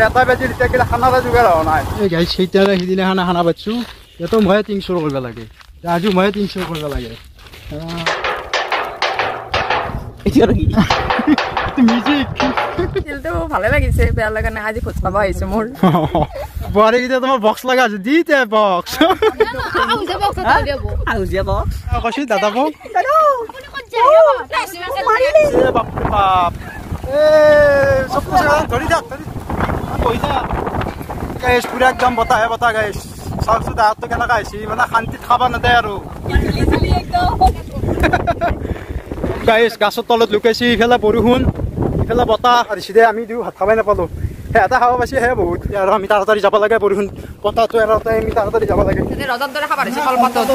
এটা বেজিল এতিয়া কিলা খানা এটা যোগাৰ হোৱা নাই এই গাইছ সেইটাৰে সিদিনাখানা খানা পাইছোঁ ইয়াতো ময়ে 300 কৰিব লাগে আজি ময়ে 300 কৰিব লাগে মিউজিক দিলটো ভালে লাগিছে বেয়া লগা নাই আজি ভোজ পাব আহিছো মোৰ বৰে কিটা তোমাৰ বক্স লাগা আছে দিতে বক্স আউজিয়া বক্স কইছি দাদা বক বাপ বাপ সব কিছু ধৰি যা পইচা গাইছ পুৰা একদম বতা গাইছ চাওকচোন দাঁতটো কেনেকা হৈছে মানে শান্তিত খাব নাযায় আৰু গাইছ গাছৰ তলত লুকাইছি ইফালে বৰষুণ ইফালে বতাহ আৰু চিধে আমি দিও ভাত খাবই নাপালোঁ এটা খাব পাইছে হে বহুত আৰু আমি তাড়াতাড়ি যাব লাগে বৰষুণ বতাহটো এৰাতে আমি তাড়াতাড়ি যাব লাগে ৰজৰ দৰে খাব আহিছে কলপাতত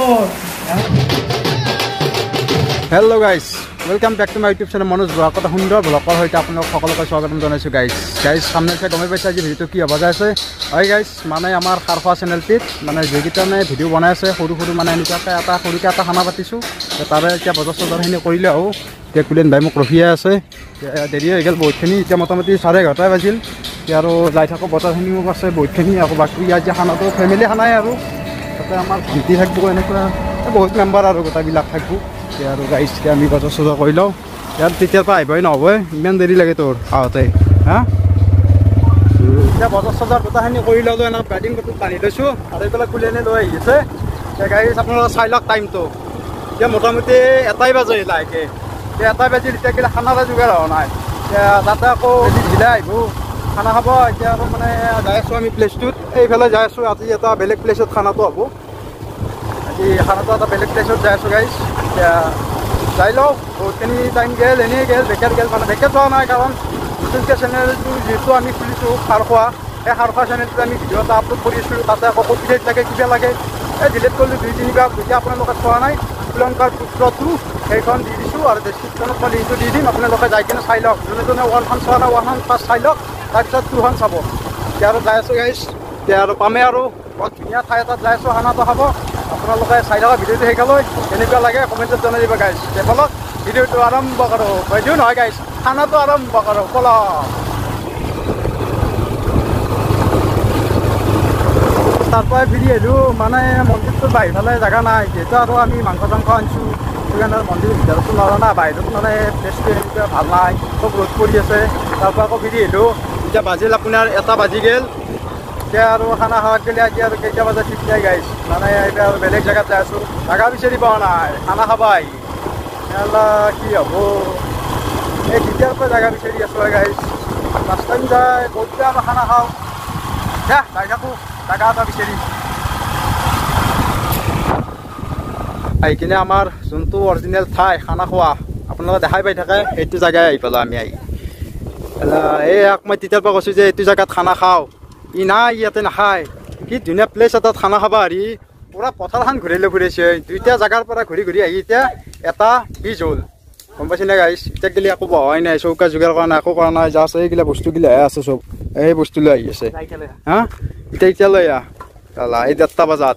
hello' guys welcome back to my YouTube channel Manoj vlog এটা সুন্দৰ ব্লগৰ সৈতে আপোনালোক সকলোকে স্বাগতম জনাইছোঁ গাইছ সামনে চাই গমে পাইছে আজি ভিডিঅ'টো কি হ'ব যাই আছে হয় গাইছ মানে আমাৰ খাৰখোৱা চেনেলটিত মানে যিকেইটানে ভিডিঅ' বনাই আছে সৰু মানে এনেকুৱাকৈ এটা সৰুকৈ এটা খানা পাতিছোঁ তাৰে এতিয়া বজাৰ চজাৰখিনি কৰিলে আহোঁ এতিয়া কুলেন ভাই মোক ৰখিয়ে আছে দেৰি হৈ গ'ল বহুতখিনি এতিয়া মোটামুটি 11:30 বাজিল এতিয়া আৰু যাই থাকোঁ বজাৰখিনিও আছে বহুতখিনি আকৌ বাকী আজি খানাটো ফেমিলি খানাই আৰু তাতে আমাৰ ভণ্টি থাকিব এনেকুৱা বহুত মেম্বাৰ আৰু গোটেইবিলাক থাকিব এতিয়া আৰু গাইছ এতিয়া আমি বজাৰ চজাৰ কৰি লওঁ ইয়াত তেতিয়াৰ পৰা আহিবই নহ'বই ইমান দেৰি লাগে তোৰ আহোঁতে হা এতিয়া বজাৰ চজাৰ গোটেইখিনি কৰি ল'লোঁ এনেকৈ বেডিং বটল বান্ধি লৈছোঁ আৰু এইফালে কুলেনে লৈ আহি আছে এতিয়া গাইছ আপোনালোকে চাই লওক টাইমটো এতিয়া মোটামুটি 1 বাজে লাহেকৈ এতিয়া 1 বাজিল এতিয়া কিলা খানা এটা যোগাৰ হোৱা নাই এতিয়া তাতে আকৌ ঢিলাই আহিব খানা খাব এতিয়া আৰু মানে যাই আছোঁ আমি প্লেচটোত এইফালে যাই আছোঁ আজি এটা বেলেগ প্লেচত খানাটো হ'ব আজি খানাটো এটা বেলেগ প্লেচত যাই আছোঁ গাইছ এতিয়া যাই লওঁ বহুতখিনি টাইম গ'ল এনেই গ'ল বেকাৰ গ'ল মানে বেকাৰ যোৱা নাই কাৰণ নতুনকৈ চেনেলটো যিহেতু আমি খুলিছোঁ খাৰখোৱা সেই খাৰখোৱা চেনেলটোত আমি ভিডিঅ' এটা আপলোড কৰি আছোঁ তাতে আকৌ কপিৰাইট লাগে কিবা লাগে এই ডিলিট কৰিলোঁ 2-3 বাৰ যেতিয়া আপোনালোকে চোৱা নাই শ্ৰীলংকাৰ পুত্ৰটো সেইখন দি দিছোঁ আৰু ডেছক্ৰিপশ্যনত মই লিংকটো দি দিম আপোনালোকে যাই কিনে চাই লওক যোনে যোনে 1খন চোৱা নাই 1খন ফাৰ্ষ্ট চাই লওক তাৰপিছত 2খন চাব এতিয়া আৰু যাই আছোঁ গাইছ এতিয়া আৰু পামে আৰু বৰ ধুনীয়া ঠাই এটাত যাই আছোঁ খানাটো খাব আপোনালোকে চাই থকা ভিডিঅ'টো সেইকালৈ কেনেকুৱা লাগে কমেণ্টত জনাই দিব গাইছ বলক ভিডিঅ'টো আৰম্ভ কৰোঁ বাইদেউ নহয় গাইছ খানাটো আৰম্ভ কৰোঁ বলক তাৰপৰাই ফিৰি আহিলোঁ মানে মন্দিৰটোৰ বাহিৰফালে জেগা নাই যিহেতু আৰু আমি মাংস চাংস আনিছোঁ সেইকাৰণে মন্দিৰৰ ভিতৰতো নোৱাৰোঁ না বাহিৰত মানে প্লেচটো এনেকুৱা ভাল নাই চব ৰ'দ পৰি আছে তাৰপৰা আকৌ ফিৰি আহিলোঁ এতিয়া বাজিল আপোনাৰ 1 বাজি গ'ল এতিয়া আৰু খানা খাৱাত গ'লে আজি আৰু কেইটা বজাত ঠিক নাই গাইছ মানে এতিয়া আৰু বেলেগ জেগাত যাই আছোঁ জেগা বিচাৰি পোৱা নাই খানা খাব আহি কি হ'ব এই তেতিয়াৰ পৰা জেগা বিচাৰি আছোঁ গাইছ লাষ্ট টাইম যায় বহুতটা আৰু খানা খাওঁ দে যাই থাকোঁ জেগা এটা বিচাৰি আহি কিনে আমাৰ যোনটো অৰিজিনেল ঠাই খানা খোৱা আপোনালোকে দেখাই পাই থাকে সেইটো জেগাই আহি পালোঁ আমি আহি এই মই তেতিয়াৰ পৰা কৈছোঁ যে এইটো জেগাত খানা খাওঁ ই নাই ইয়াতে নাখায় কি ধুনীয়া প্লেচ এটাত খানা খাব আহি পূৰা পথাৰখন ঘূৰি লৈ ফুৰিছে 2টা জেগাৰ পৰা ঘূৰি আহি এতিয়া 1:20 হ'ল গম পাইছে নে গাইছ এতিয়া গেলি একো বহাই নাই চৌকা যোগাৰ কৰা নাই একো কৰা নাই জাষ্ট এইগিলা বস্তুগিলাহে আছে চব এই বস্তু লৈ আহি আছে হা এতিয়ালৈ এই 1:30 বজাত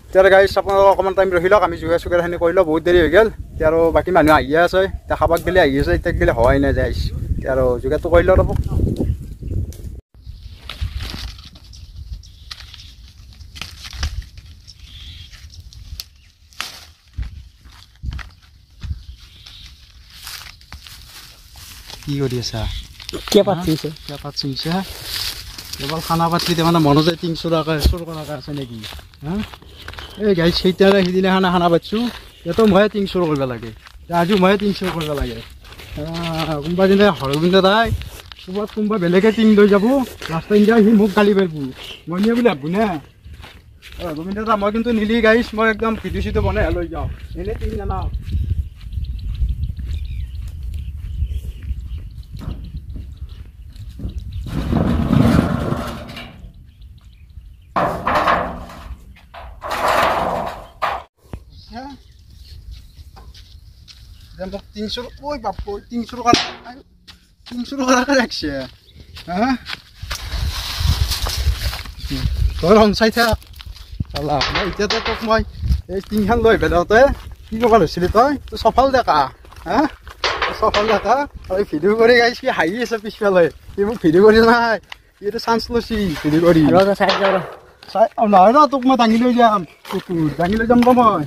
এতিয়া গাইছ আপোনালোকক অকণমান টাইম ৰখি লওক আমি যোগাৰ চোগাৰখিনি কৰি লওঁ বহুত দেৰি হৈ গ'ল এতিয়া আৰু বাকী মানুহ আহিয়ে আছে এতিয়া খাবাক গেলি আহি আছে এতিয়া গেলি হোৱাই নাই যাইছ এতিয়া আৰু যোগাৰটো কৰি লওঁ ৰ'ব কি কৰি আছা কেপাত চিংছে কেৱল খানা পাতলি মানে মনতে 300 টকা চোৰ কৰাকৈ আছে নেকি হা এই গাইছ সেইটাৰে সিদিনাখানা খানা পাতিছোঁ ইয়াতো ময়ে 300 কৰিব লাগে আজি ময়ে 300 কৰিব লাগে কোনোবা দিনে হৰগোবিন্দ দাই ক'ৰবাত কোনোবা বেলেগে টিং লৈ যাব লাষ্ট টাইম যায় সি মোক গালি পাৰিব মই নিয়ে বুলি ভাবোঁ নে গোবিন্দ দা মই কিন্তু নিলি গাইছ মই একদম ভিডিঅ' চিডিঅ' বনাই লৈ যাওঁ এনেই টিং নানাওঁ মোক 300 ঐ বাপ 300 টাকা রাখছে হ্যাঁ তোর চাই থাক এতিয়া তোক মই এই টিংখান লৈ পেলাওঁতে কি ক'ব লৈছিলি তই চফাল দেখা হা সফল দেখা আৰু ভিডিঅ' কৰি গাইছ কি হাঁহি আছে পিছফালে সি মোক ভিডিঅ' কৰি নাই এইটো চান্স লৈছি ভিডিঅ' কৰি নহয় ৰ তোক মই দাঙি লৈ যাম কুকুৰ দাঙি লৈ যাম মই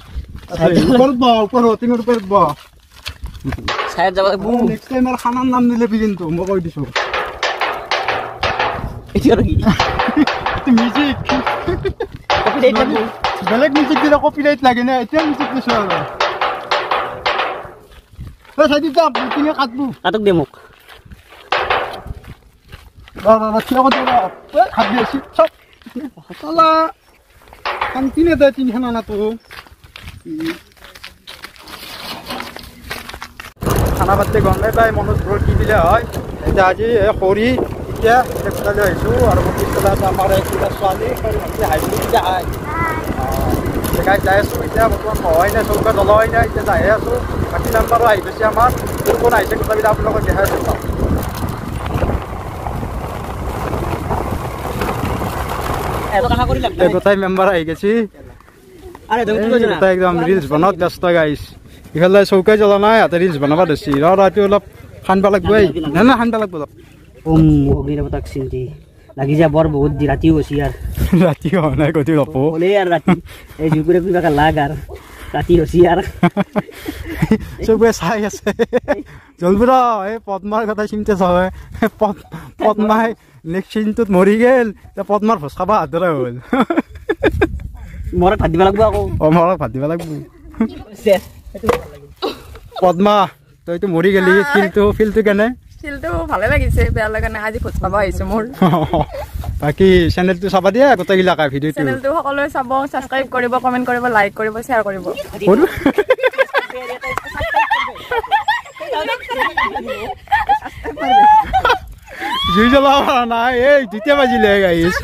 ওপৰত টিঙৰ ওপৰত বহ নেক্সট টাইম আৰু খানাৰ নাম নিলেবি কিন্তু মই কৈ দিছোঁ মিউজিক বেলেগ মিউজিক দিলে কপিৰাইট লাগে নে এতিয়া মিউজিক দিছোঁ আৰু চাই দিম যাম টিঙে কাটবো কাটক দে মোক শান্তি নেদে তিনিখন আনাটো খানা পাতি গমে পাই মনোজবোৰ কি দিলে হয় এতিয়া আজি খৰি এতিয়া কোটালৈ আহিছোঁ আৰু মোৰ পিছফালে আমাৰ কিবা ছোৱালী হাইব্ৰিড এতিয়া আই জেগাত যাই আছোঁ এতিয়া বৰ্তমান সহায় নাই চৌকা জ্বলোৱাই নাই এতিয়া যাই আছোঁ বাকী মেম্বাৰো আহি গৈছে আমাৰ কোন কোন আহিছে গোটেইবিলাক আপোনালোকক দেখাই আছোঁ গোটাই মেম্বাৰ আহি গৈছে একদম ৰিলচ বনাত ব্যস্ত গাইছ ইফালে চৌকাই জ্বলা নাই ইয়াতে ৰিলচ বনাব ধৰিছে ৰাতি অলপ খান্দিব লাগিব নাই খান্দিব লাগিব অলপ অগ্নিদেৱতাক চিন্তি লাগি যায় বৰ বহুত ৰাতিও হৈছে ইয়াৰ ৰাতি হোৱা নাই গতি গপ হ'লে আৰু ৰাতি এই জুপুৰে কিবা লাগ আৰু ৰাতি হৈছে আৰু চবে চাই আছে জলবু ৰ এই পদ্মাৰ কথা চিন্তা চাই পদ্মাই নেক্সট চিনটোত মৰি গেল পদ্মাৰ ভোজ খাব হাতৰে হ'ল মৰক ভাত দিব লাগিব আকৌ মৰক ভাত দিব লাগিব পদ্মা তইতো মৰি গেলি ফিলটো কেনে ফিলটো ভালে লাগিছে বেয়া লগা নাই আজি ভোজ খাব আহিছোঁ মোৰ বাকী চেনেলটো চাবা দিয়া গোটেইগিলাকে ভিডিঅ'টো চেনেলটো সকলোৱে চাব ছাবস্ক্ৰাইব কৰিব কমেণ্ট কৰিব লাইক কৰিব শ্বেয়াৰ কৰিব জুই জ্বলাব নাই এই দুটা বাজিলে গাইছ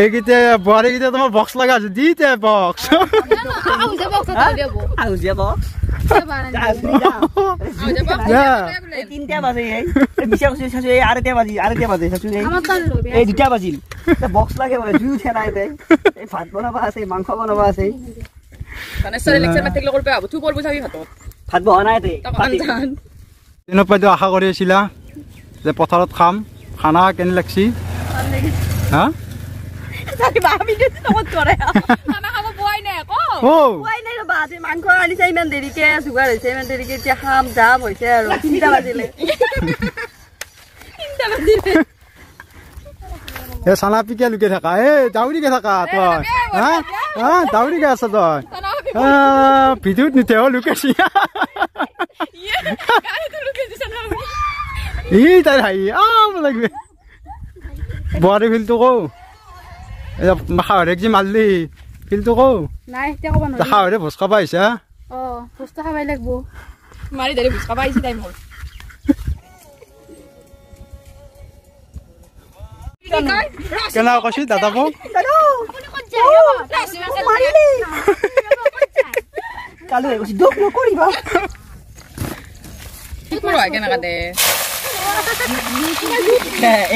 এইকেইটা বোৱাৰীকেইটা তোমাৰ বক্স লগা আছে দিতে বক্স তিনটা বাজে এই দুটা বাজিল বক্স লাগে জুই উঠে নাই ভাত বনাবা আছে মাংস বনাবা আছে ভাত বহা নাই দিনৰ পৰাইতো আশা কৰি আছিলা যে পথাৰত খাম খানা কেনে লাগছি হা মাংস আনিছে ইমান দেৰিকে যোগাৰ হৈছে ইমান দেৰিকে এতিয়া খাম যাম হৈছে আৰু 3টা বাজিলে চানা পিকে লুকে থাকা দাউৰিকে থাকা তই হা দাউৰিকে আছ তই ভিডিঅ'ত নিতে লুকেছি তাই হাঁহি লাগবে বোৱাৰী ফিল্ডটো কওঁ শাহুৰেক যি মাৰলি ফিল্ডটো কওঁ শাহুৰে ভোজ খাব আহিছা ভোজটো খাবাই লাগিব মাৰি ধৰি ভোজ খাব আহিছে তাই মোৰ কেনে কৈছি দাদা বৌ কেনেকা দে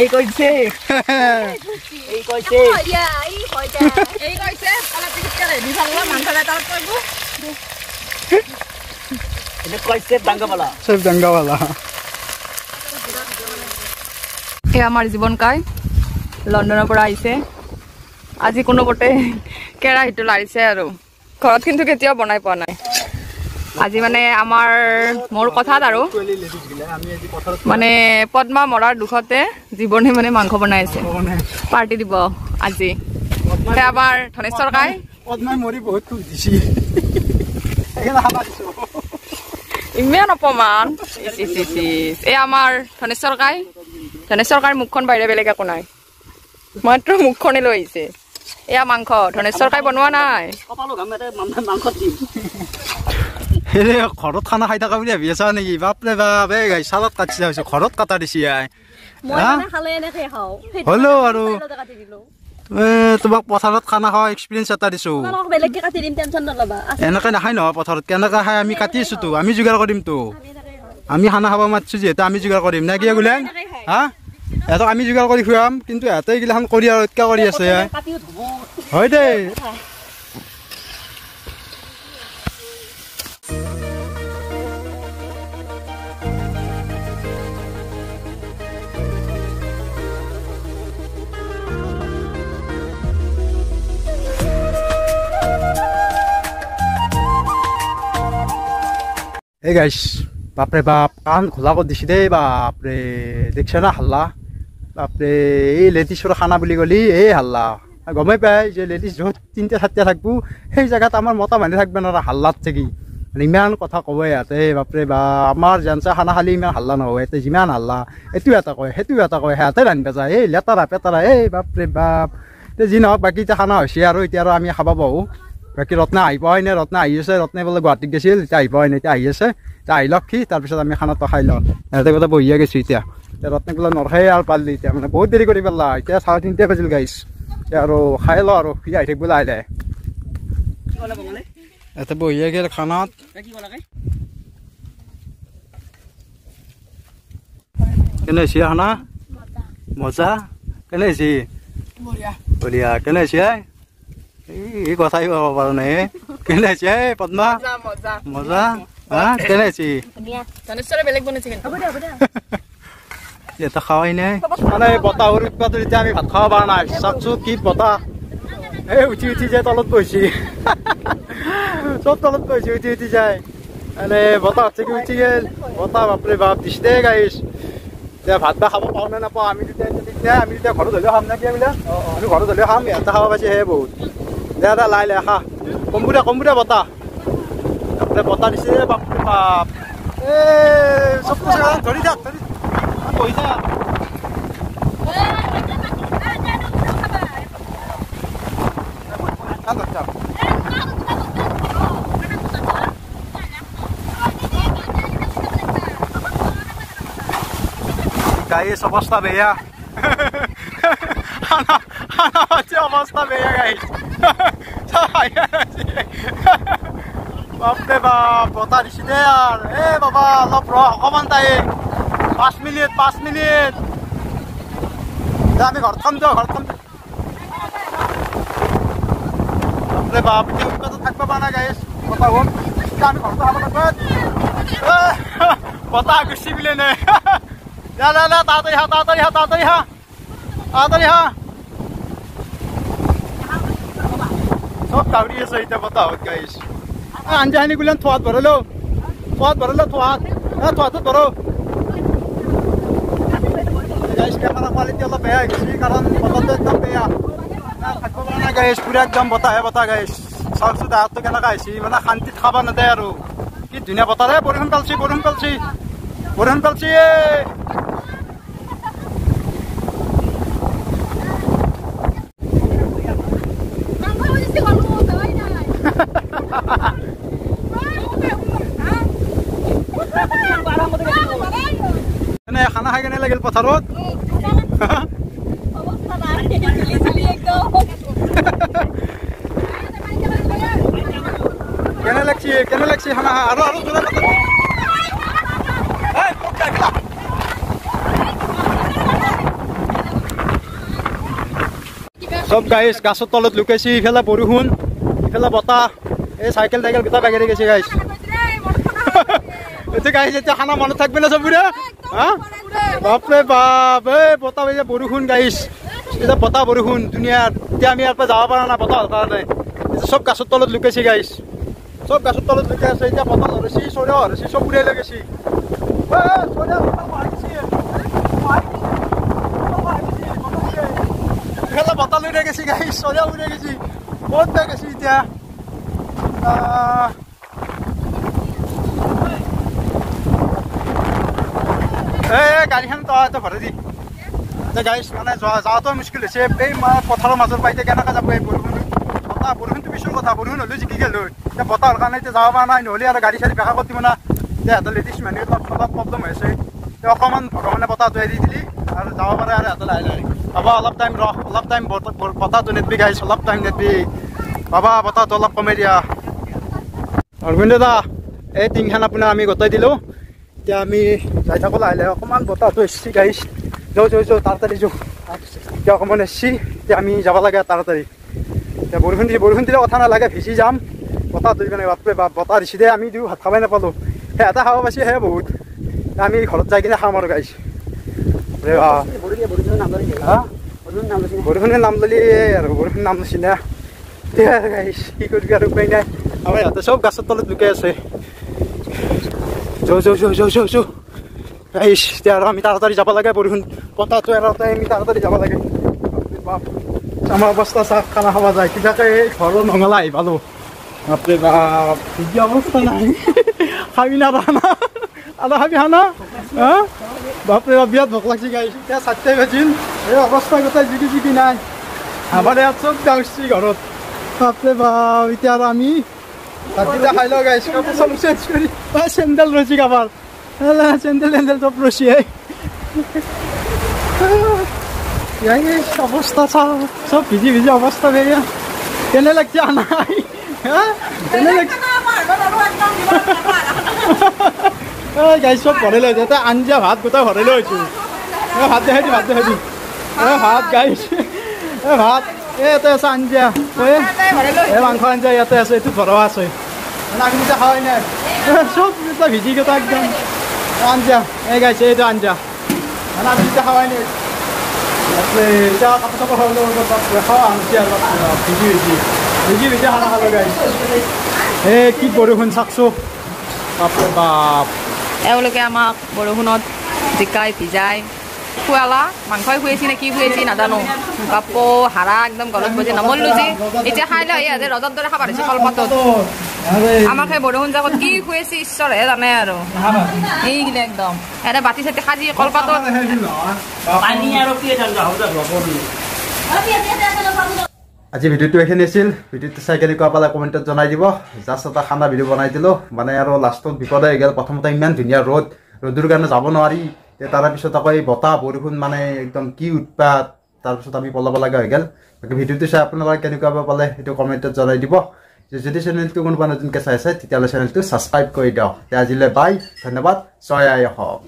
এই কৈছে আমাৰ জীৱন কাই লণ্ডনৰ পৰা আহিছে আজি কোনোমতে কেৰাহীটো লাৰিছে আৰু ঘৰত কিন্তু কেতিয়াও বনাই পোৱা নাই আজি মানে মোৰ কথাত আৰু মানে পদ্মা মৰাৰ দুখতে জীৱনে মানে মাংস বনাই আছে পাৰ্টি দিব আজি আমাৰ ধনেশ্বৰ কাই ইমান অপমান এই আমাৰ ধনেশ্বৰ কাই মুখখন বাহিৰে বেলেগ একো নাই মাত্ৰ মুখখনে লৈ আহিছে এয়া মাংস ধনেশ্বৰ কাই বনোৱা নাই ঘৰত খানা খাই থকা বুলি ভাবি আছা নেকি বাপৰে বাপ এই চালাদ কাটিছে ঘৰত কাটা দিছি হ'লেও আৰু তোমাক পথাৰত খানা খোৱা এক্সপিৰিয়েঞ্চ এটা দিছো এনেকে নাখায় নহয় পথাৰত কেনেকে খাই আমি কাটি আছো তো আমি যোগাৰ কৰিম তো আমি খানা খাব মাতিছো যিহেতু আমি যোগাৰ কৰিম নে কি বোলে হা ইহঁতক আমি যোগাৰ কৰি খুৱাম কিন্তু ইহঁতে এইগিলাখন কৰি আৰু উৎকা কৰি আছে হয় দেই এই গাইছ বাপৰে বাপ কাণ খোলা কৰি দিছে দেই বাপৰে দেখছে না হাল্লা বাপৰে এই লেডিছৰ খানা বুলি ক'লি এই হাল্লা গমেই পাই যে লেডিছ য'ত 3-4টা থাকবো সেই জেগাত আমাৰ মতা মানুহ থাকবে নোৱাৰা হাল্লাত থাকি ইমান কথা ক'ব ইয়াতে বাপৰে বা আমাৰ জেনচা খানা খালি ইমান হাল্লা নহয় ইয়াতে যিমান হাল্লা এইটো এটা কয় সেইটো এটা কয় সিহঁতে ৰান্ধিব যায় এই লেতেৰা পেতেৰা এই বাপৰে বাপ যি নহওক বাকী এতিয়া খানা হৈছে আৰু এতিয়া আৰু আমি খাব পাৰোঁ বাকী ৰত্না আহি পোৱাই নাই ৰত্না আহি আছে ৰত্নাই বোলে গুৱাহাটীত গৈছিল এতিয়া আহি পোৱাই নাই এতিয়া আহি আছে এতিয়া আহি লওক সি তাৰপিছত আমি খানাটো খাই লওঁ সিহঁতে কথা বহিয়ে গৈছোঁ এতিয়া ৰত্নাক বোলে নৰখাই আৰু পাৰলি এতিয়া মানে বহুত দেৰি কৰি পেলা এতিয়া 3:30 বাজিল গাইছ এতিয়া আৰু খাই লওঁ আৰু সি আহি থাকিব লাহে লাহে ইয়াতে বহিয়ে গ'ল খানাত কেনে হৈছে খানা মজা কেনে হৈছে বঢ়িয়া কেনে হৈছে এই কথাই ক'ব পাৰো নাই কেনে হৈছে পদ্মা মজা হা কেনে হৈছে এটা খাৱাই নাই মানে বতাহৰ উৎপাদন এতিয়া আমি ভাত খাব পৰা নাই চাওকচোন কি বতাহ এই উঠি উঠি যায় তলত বহিছে চব তলত বহিছে উঠি উঠি যায় মানে বতাহ থেকে উঠি গ'ল বতাহ বাপৰে বাপ দিছে দেই গাইছ এতিয়া ভাত বা খাব পাওঁ নে নাপাওঁ আমি তেতিয়া ঘৰত হ'লেও খাম নেকি আমি ঘৰত হ'লেও খাম ইয়াতে খাব পাইছে হে বহুত দে দে লাই লাই খা কম্বুদা বতাহ বতাহ দিছে বাপৰে বাপ এই চব ধৰি থাক বহি থাক গাইছ অৱস্থা বেয়া অৱস্থা বেয়া গাইছ বাপৰে বাপ বতাহ দিছে দে আৰু এই বাবা অলপ ৰহ অকণমান তাই 5 মিনিট আমি ঘৰত খাম দিয়ক ঘৰত খাম বাপৰে বাপ এতিয়া উৎপাদন থাকিব পৰা নাই গাইছ বতাহ হ'ল আমি ঘৰতো খাব লাগিব বতাহ গুচি বোলে নে তাড়াতাড়ি হা সব কাউৰি আছে এটা বতাহত গাইছ আঞ্জা আনি গুলেন থোৱাত ভৰালো থোৱাত ভৰো গাইছ কেমেৰা কোৱালিটি অলপ বেয়া হৈ গৈছে কাৰণ বতাহটো একদম বেয়া থাকিব পৰা নাই গাইছ পুৰা একদম বতাহ গাইছ চাওকচোন দাঁতটো কেনেকুৱা হৈছে মানে শান্তিত খাব নেদে আৰু কি ধুনীয়া বতাহ বৰষুণ পেলছি খানা খাই কেনে লাগিল পথাৰত কেনে লাগছি খানা আৰু সব গাইছ গাছৰ তলত লুকাইছি ইফালে বৰষুণ ইফালে বতাহ এই চাইকেল গোটা বাগেৰি গৈছে গাইছ এতিয়া গাইছ এতিয়া খানা মনত থাকবে না চবৰে হা বাপৰে বাপ এই বতাহ বৰষুণ গাইছ এতিয়া বতাহ বৰষুণ ধুনীয়া এতিয়া আমি ইয়াৰ পৰা যাব পৰা নাই বতাহৰ কাৰণে চব গাছৰ তলত লুকাইছে গাইছ চব গাছৰ তলত লুকাই আছে এতিয়া বতাহ ধৰিছি চৰিয়া ধৰিছি চব উৰাই লৈ গৈছে বতাহ লৈ গৈছে গাইছ চৰিয়া উৰাই গৈছে বহুত বেয়া গৈছে এতিয়া গাড়ীখন তই ভৰাই দি গাইছ মানে যাওঁতো মুস্কিল হৈছে এই পথাৰৰ মাজৰ পৰা এতিয়া কেনেকৈ যাব এই বৰষুণটো পিছৰ কথা বৰষুণ হ'লেও জিকি গ'ল এতিয়া বতাহৰ কাৰণে এতিয়া যাব পৰা নাই নহ'লে আৰু গাড়ী চাড়ী বেকা কৰি দিব না এতিয়া সিহঁতৰ লেডিজ মানুহ অলপ প্ৰব্লেম হৈ আছে এতিয়া অকণমান ভগৱানে বতাহটো এৰি দিলি আৰু যাব পাৰে আৰু সিহঁতৰ লাহে লাহে বাবা অলপ টাইম বতাহটো নেদবি গাইছ অলপ টাইম নেদবি বাবা বতাহটো অলপ কমাই দিয়া অৰবিন্দ দা এই টিংখান আপোনাৰ আমি গোটাই দিলোঁ এতিয়া আমি যাই থাকোঁ লাহে লাহে অকণমান বতাহটো এসছি গাইছ যাওঁ তাড়াতাড়ি যাওঁ এতিয়া অকণমান এসছি এতিয়া আমি যাব লাগে তাড়াতাড়ি এতিয়া বৰষুণ দিলে কথা নালাগে ভিজি যাম বতাহ ধৰি কেনে বাপৰে বাপ বতাহ দিছে দেই আমি দিওঁ ভাত খাবই নাপালোঁ এটা খাব পাইছে সেয়ে বহুত আমি ঘৰত যাই কিনে খাম আৰু গাইছ বৰষুণে নাম ল'লি আৰু বৰষুণ নাম লৈছি না গাইছ কি কৰিবি আৰু উপায় নাই আমাৰ ইয়াতে চব গাছৰ তলত লুকাই আছে এতিয়া আৰু আমি তাড়াতাড়ি যাব লাগে বৰষুণ পতাটো এৰাতে আমি তাড়াতাড়ি যাব লাগে বাপ আমাৰ অৱস্থা চাহ খানা খাব যায় কিবাকে ঘৰৰ নঙলা আহি পালোঁ বাপৰে বাপ কি অৱস্থা নাই খাবি না খানা আদা খাবি খানা হা বাপৰে বাপ বিৰাট ভোক লাগছে গাইছ এতিয়া 4টাই বাজিল এই অৱস্থা গোটেই জিকি নাই আমাৰ ইয়াত চব যাওঁছি ঘৰত বাপৰে বাপ এতিয়া আৰু আমি ভাতকেইটা খাই লওঁ গাইছ কাপোৰ চাপোৰ চেঞ্জ কৰি চেণ্ডেল ৰৈছি কাবাৰ চেণ্ডেল চব ৰৈছি অৱস্থা চাওঁ চব ভিজি অৱস্থা বেয়া কেনে লাগছে নাই হা কেনে লাগছে গাইছ চব ভৰাই লৈ এতিয়া আঞ্জা ভাত গোটেই ভৰাই লৈ আহিছোঁ ভাত দেখাই দি ভাত গাইছ ভাত ইয়াতে আছে আঞ্জা মাংস আঞ্জা ইয়াতে আছে এইটো ভৰোৱা আছে আমি এতিয়া খাৱাই নাই চব এতিয়া ভিজি গোটা একদম আঞ্জা এই গাইছে এইটো আঞ্জা আমি এতিয়া খাৱাই নাই এতিয়া কাপোৰ চাপোৰ খাওঁ আনছি আৰু ভিজি খানা খালোঁ গাইছ এই কি বৰষুণ চাকছোঁ বাপৰে বাপ এওঁলোকে আমাক বৰষুণত জিকাই ভিজাই খুৱালা মাংসই খুৱাইছি নে কি খুৱাইছি নাজানো বাপো হাৰা একদম গলত বজি নমল্লো যে এতিয়া খাই লৈ আহি আজি ৰজৰ দৰে খাব দিছে কলপাতত আমাক সেই বৰষুণ জাকত কি খুৱাইছে ঈশ্বৰহে জানে আৰু এইগিলা একদম এনে বাতি চাতি সাজি কলপাতত আজি ভিডিঅ'টো এইখিনি আছিল ভিডিঅ'টো চাই কেনেকুৱা পালে কমেণ্টত জনাই দিব জাষ্ট এটা খানা ভিডিঅ' বনাই দিলোঁ মানে আৰু লাষ্টত বিপদে হৈ গ'ল প্ৰথমতে ইমান ধুনীয়া ৰ'দৰ কাৰণে যাব নোৱাৰি তাৰপিছত আকৌ এই বতাহ বৰষুণ মানে একদম কি উৎপাত তাৰপিছত আমি পলাব লগা হৈ গ'ল বাকী ভিডিঅ'টো চাই আপোনালোকে কেনেকুৱা পালে সেইটো কমেণ্টত জনাই দিব যদি চেনেলটো কোনোবা নতুনকৈ চাই আছে তেতিয়াহ'লে চেনেলটো ছাবস্ক্ৰাইব কৰি দিয়ক আজিলৈ বাই ধন্যবাদ জয় আই অসম